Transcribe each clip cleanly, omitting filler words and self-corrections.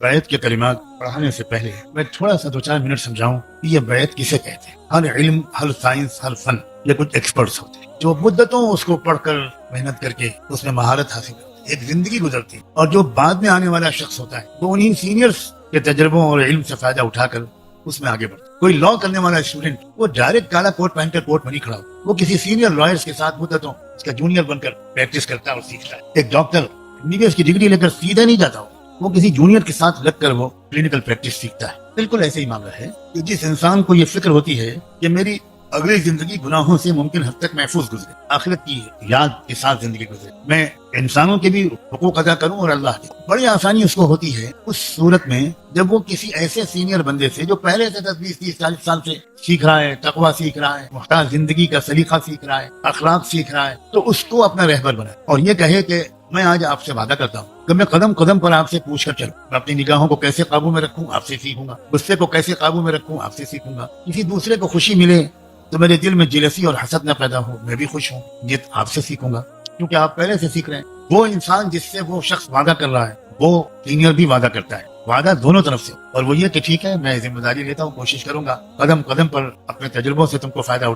بیعت کے کلمات پڑھانے سے پہلے میں تھوڑا سا 2-4 منٹ سمجھاؤں کہ یہ بیعت کسے کہتے ہیں۔ ہر علم، ہر سائنس، ہر فن، یہ کچھ ایکسپرٹس ہوتے ہیں جو مدتوں اس کو پڑھ کر محنت کر کے اس میں مہارت حاصل کرتے ہیں، ایک زندگی گزرتی ہے، اور جو بعد میں آنے والا شخص ہوتا ہے وہ انہی سینئرز کے تجربوں اور علم سے فائدہ اٹھا کر اس میں آگے بڑھتا ہے۔ کوئی لا کرنے والا اسٹوڈنٹ وہ ڈائریکٹ کالا کوٹ پہن کر کورٹ میں نہیں کھڑا ہوتا، وہ کسی سینئر لائرز کے ساتھ مدتوں اس کا جونیئر بن کر پریکٹس کرتا ہے اور سیکھتا ہے۔ ایک ڈاکٹر MBBS کی ڈگری لے کر سیدھا نہیں جاتا، وہ کسی جونیئر کے ساتھ لگ کر وہ کلینکل پریکٹس سیکھتا ہے۔ بالکل ایسے ہی معاملہ ہے کہ جس انسان کو یہ فکر ہوتی ہے کہ میری اگلی زندگی گناہوں سے ممکن حد تک محفوظ گزرے، آخرت کی یاد کے ساتھ زندگی گزرے، میں انسانوں کے بھی حقوق ادا کروں اور اللہ کے، بڑی آسانی اس کو ہوتی ہے اس صورت میں جب وہ کسی ایسے سینئر بندے سے جو پہلے سے 10-20-30-40 سال سے سیکھ رہا ہے، تقویٰ سیکھ رہا ہے، محتاط زندگی کا سلیقہ سیکھ رہا ہے، اخلاق سیکھ رہا ہے، تو اس کو اپنا رہبر بنائے اور یہ کہے کہ میں آج آپ سے وعدہ کرتا ہوں کہ میں قدم قدم پر آپ سے پوچھ کر چلوں، میں اپنی نگاہوں کو کیسے قابو میں رکھوں آپ سے سیکھوں گا، غصے کو کیسے قابو میں رکھوں آپ سے سیکھوں گا، کسی دوسرے کو خوشی ملے تو میرے دل میں جیلسی اور حسد نہ پیدا ہو، میں بھی خوش ہوں، یہ آپ سے سیکھوں گا کیونکہ آپ پہلے سے سیکھ رہے ہیں۔ وہ انسان جس سے وہ شخص وعدہ کر رہا ہے وہ سینئر بھی وعدہ کرتا ہے، وعدہ دونوں طرف سے، اور وہ یہ کہ ٹھیک ہے میں ذمہ داری لیتا ہوں، کوشش کروں گا قدم قدم پر اپنے تجربوں سے تم کو فائدہ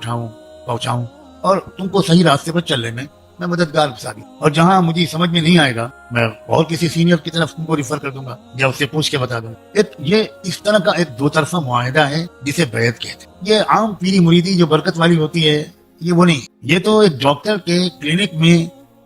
پہنچاؤں اور تم کو صحیح راستے پر چلنے میں میں مددگار ثابت، اور جہاں مجھے سمجھ میں نہیں آئے گا میں اور کسی سینئر کی طرف تم کو ریفر کر دوں گا یا اس سے پوچھ کے بتا دوں گا۔ یہ اس طرح کا ایک دو طرفہ معاہدہ ہے جسے بیعت کہتے ہیں۔ یہ عام پیری مریدی جو برکت والی ہوتی ہے یہ وہ نہیں، یہ تو ایک ڈاکٹر کے کلینک میں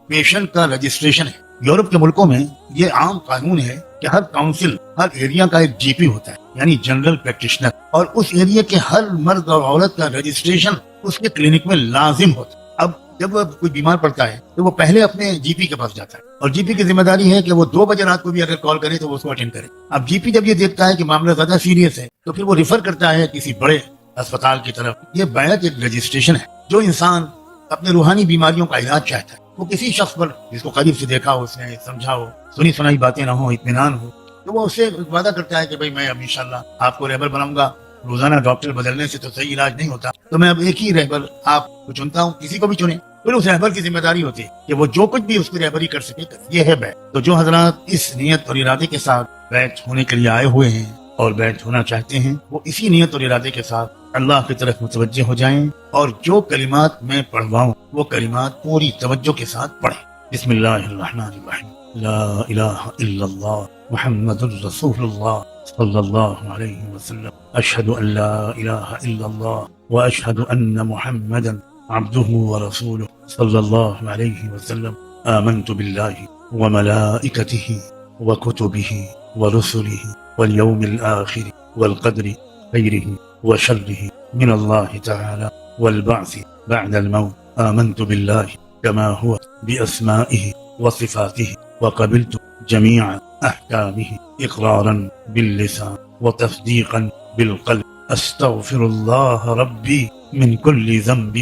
پیشنٹ کا رجسٹریشن ہے۔ یورپ کے ملکوں میں یہ عام قانون ہے کہ ہر کاؤنسل، ہر ایریا کا ایک GP ہوتا ہے یعنی جنرل پریکٹیشنر، اور اس ایریا کے ہر مرد اور عورت کا رجسٹریشن اس کے کلینک میں لازم ہوتا ہے۔ اب جب وہ کوئی بیمار پڑتا ہے تو وہ پہلے اپنے GP کے پاس جاتا ہے، اور GP کی ذمہ داری ہے کہ وہ 2 بجے رات کو بھی اگر کال کرے تو وہ اس کو اٹینڈ کرے۔ اب GP جب یہ دیکھتا ہے کہ معاملہ زیادہ سیریس ہے تو پھر وہ ریفر کرتا ہے کسی بڑے اسپتال کی طرف۔ یہ بیعت ایک رجسٹریشن ہے۔ جو انسان اپنے روحانی بیماریوں کا علاج چاہتا ہے، وہ کسی شخص پر جس کو قریب سے دیکھا ہو، اس نے سمجھا ہو، سنی سنائی باتیں نہ ہو، اطمینان ہو، تو وہ اسے وعدہ کرتا ہے کہ بھائی میں اب انشاءاللہ آپ کو رہبر بناؤں گا، روزانہ ڈاکٹر بدلنے سے تو صحیح علاج نہیں ہوتا، تو میں اب ایک ہی رہبر آپ کو چنتا ہوں، کسی کو بھی چنے۔ پھر اس رہبر کی ذمہ داری ہوتی ہے کہ وہ جو کچھ بھی اس کی رہبری کر سکے کرے۔ یہ ہے بیعت۔ تو جو حضرات اس نیت اور ارادے کے ساتھ بیعت ہونے کے لیے آئے ہوئے ہیں اور بیعت ہونا چاہتے ہیں، وہ اسی نیت اور ارادے کے ساتھ اللہ کی طرف متوجہ ہو جائیں، اور جو کلمات میں پڑھواؤں وہ کلمات پوری توجہ کے ساتھ پڑھیں۔ بسم اللہ الرحمن الرحیم، لا الہ الا اللہ محمد الرسول اللہ صلی اللہ علیہ وسلم، اشہد ان لا الہ الا اللہ واشہد ان محمدا عبدہ ورسولہ صلی اللہ علیہ وسلم، آمنت باللہ وملائکتہ وکتبہ ورسلہ والیوم الآخر والقدر خیرہ وشرہ من اللہ تعالی والبعث بعد الموت، آمنت باللہ كما هو بأسمائه وصفاته وقبلت جميع أحكامه إقرارا باللسان وتصديقا بالقلب، أستغفر الله ربي من كل ذنب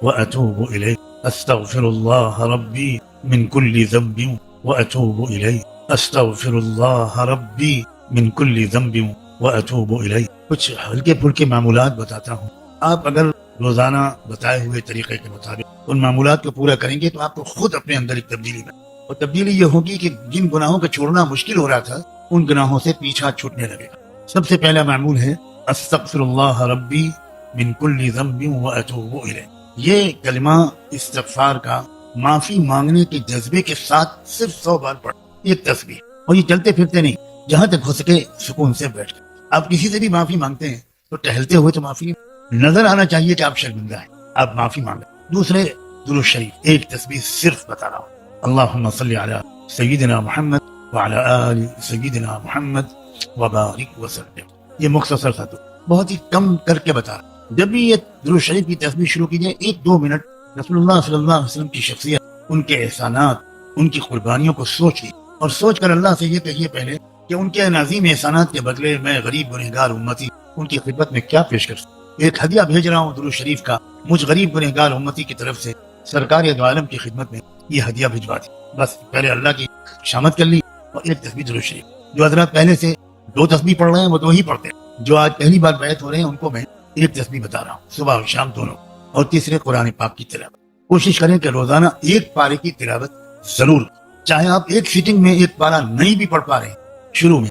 وأتوب إليه، أستغفر الله ربي من كل ذنب وأتوب إليه، أستغفر الله ربي من كل ذنب وأتوب إليه۔ کچھ ہلکے پھلکے معمولات بتاتا ہوں، آپ اگر روزانہ بتائے ہوئے طریقے کے مطابق ان معمولات کو پورا کریں گے تو آپ کو خود اپنے اندر ایک تبدیلی میں، اور تبدیلی یہ ہوگی کہ جن گناہوں کو چھوڑنا مشکل ہو رہا تھا ان گناہوں سے پیچھا چھوٹنے لگے گا۔ سب سے پہلا معمول ہے استغفر اللہ ربی من کل ذنب واتوب الیہ۔ یہ کلمہ استغفار کا معافی مانگنے کے جذبے کے ساتھ صرف 100 بار پڑھ، ایک تسبیح، اور یہ چلتے پھرتے نہیں، جہاں تک ہو سکے سکون سے بیٹھ کر۔ آپ کسی سے بھی معافی مانگتے ہیں تو ٹہلتے ہوئے تو معافی نظر آنا چاہیے کہ آپ شرمندہ ہیں، آپ معافی مانگیں۔ دوسرے درود شریف، ایک تسبیح صرف بتا رہا ہوں، اللہم صلی علی سیدنا محمد وعلی آل سیدنا محمد وبارک وسلم۔ یہ مختصر تھا، تو بہت ہی کم کر کے بتا رہا ہوں۔ جب بھی یہ درود شریف کی تسبیح شروع کیجئے 1-2 منٹ رسول اللہ صلی اللہ علیہ وسلم کی شخصیت، ان کے احسانات، ان کی قربانیوں کو سوچیے، اور سوچ کر اللہ سے یہ کہیے پہلے کہ ان کے عظیم احسانات کے بدلے میں غریب گنہگار امتی ان کی خدمت میں کیا پیش کر سکوں۔ ایک ہدیہ بھیج رہا ہوں درود شریف کا، مجھ غریب گنہگار امتی کی طرف سے سرکار دو عالم کی خدمت میں یہ ہدیہ بھجوا دی۔ بس پہلے اللہ کی شامت کر لی اور ایک تسبیح درود شریف۔ جو حضرات پہلے سے 2 تسبیح پڑھ رہے ہیں وہ 2 ہی پڑھتے ہیں، جو آج پہلی بار بیعت ہو رہے ہیں ان کو میں ایک تسبیح بتا رہا ہوں، صبح اور شام دونوں، اور تیسرے قرآن پاک کی تلاوت۔ کوشش کریں کہ روزانہ 1 پارے کی تلاوت ضرور، چاہے آپ ایک سیٹنگ میں 1 پارہ نہیں بھی پڑھ پا رہے ہیں شروع میں،